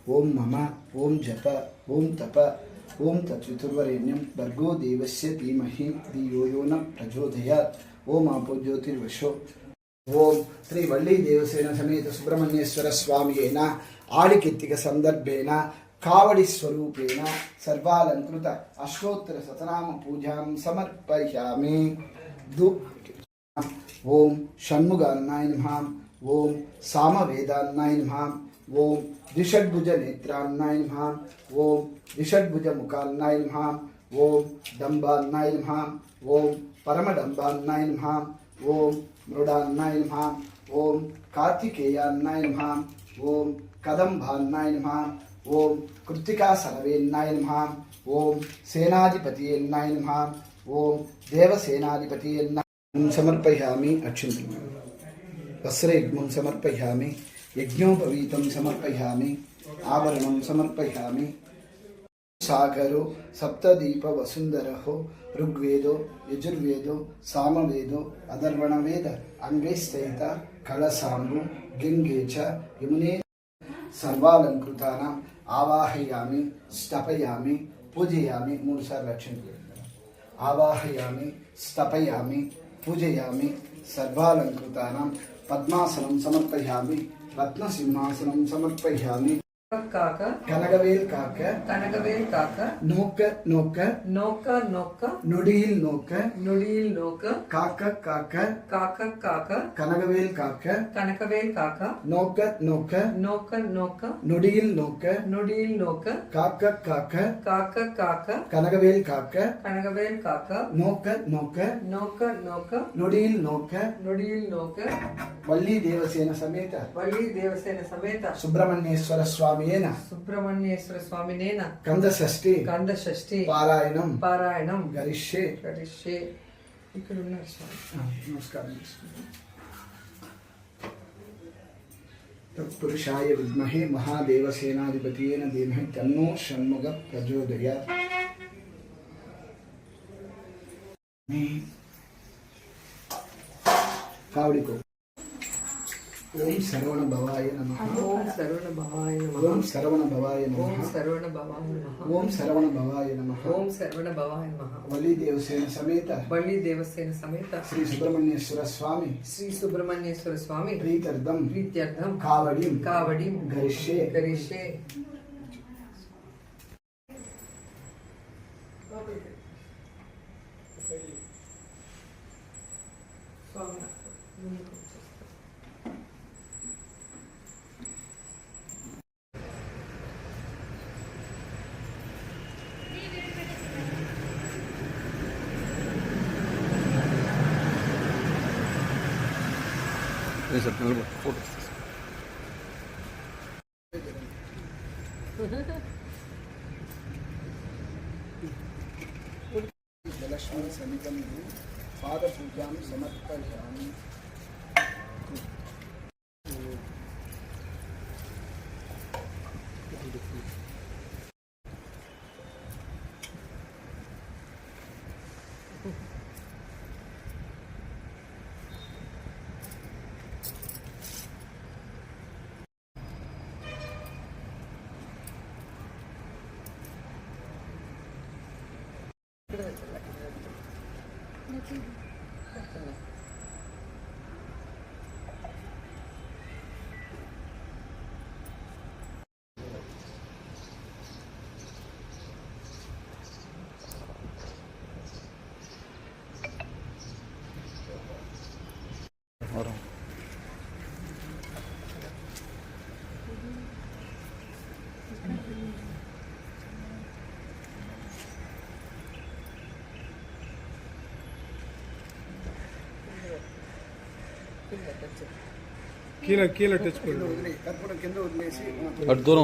ओम मम ओम जप ओम तप ओम तत्वितुर्वरेण्यं भर्गो देवस्य धीमहि धियो यो न प्रचोदयात् ओम आपो ज्योतिर्वशो ओम श्री वल्ली देवसेन समेत सुब्रह्मण्येश्वर स्वामियेन आडिकित्तिक संदर्भेन कावड़ी स्वरूपेण सर्वालंकृत अष्टोत्तर शतनाम पूजां समर्पयामि। ओम षण्मुगान्नाय नमः ओम सामवेदान्नाय नमः ओम द्विषड्भुज नेत्रान्नाय नमः ओम द्विषड्भुज मुखान्नाय नमः ओम डम्बान्नाय नमः ओम परमडम्बान्नाय नमः ओम मृडान्नाय नमः ओम कार्तिकेयान्नाय नमः ओम कदम्बान्नाय नमः ओम कृत्तिका सरवेन्नाय नमः ओम सेनाधिपतियन्नाय नमः ओम देवसेनाधिपतियन्नाय समर्पयामि। अक्षिंतलं वस्त्रयुग्मं समर्पयामि, यज्ञोपवीतं समर्पयामि, आभरणं समर्पयामि। सागरो सप्तदीप वसुंधरो ऋग्वेदो यजुर्वेदो सामवेदो अथर्वणवेद अंगैस्थित कलसाम्बु गंगे च यमुने सर्वालंकृतानाम् आवाहयामि स्तपयामि पूजयामि। मूरु सार्लु लक्ष्मी आवाहयामि स्तपयामि पूजयामि सर्वालंकृतानां पद्मासनं समर्पयामि, रत्नसिंहासनं समर्पयामि। काका कनकवेल काका कनकवेल काका नोक नोक नोक नोक नुडियल नोक नुडियल नोक काका काका काका काका कनकवेल काका कनकवेल काका नोक नोक नोक नोक नुडियल नोक नुडियल नोक काका काका काका काका कनकवेल काका कनकवेल काका नोक नोक नोक नोक नुडियल नोक नुडियल नोक वल्ली देवसेन समेत सुब्रह्मण्येश्वर स्वामियेन सुब्रह्मण्येश्वर स्वामिनेन कंदषष्ठी पारायणं गरिष्ये। ఇక్కడ ఉన్నారు స్వామి। నమస్కారం। तत्पुरुषाय विद्महे महादेवसेनाधिपतये धीमहि तन्नो षण्मुखः प्रचोदयात्। कावड़ी को ओम सरवण भवाय नमः ओम सरवण भवाय नमः ओम सरवण भवाय नमः ओम सरवण भवाय नमः ओम सरवण भवाय नमः ओम सरवण भवाय नमः। वल्ली देवसेन समेत श्री सुब्रह्मण्येश्वर स्वामी प्रीत्यर्थम कावड़ीं गरिष्ये। लक्ष्मी समीपं पादपूजां समर्पयामि। కీల టచ్ కింద వదిలేసి అటు దూరం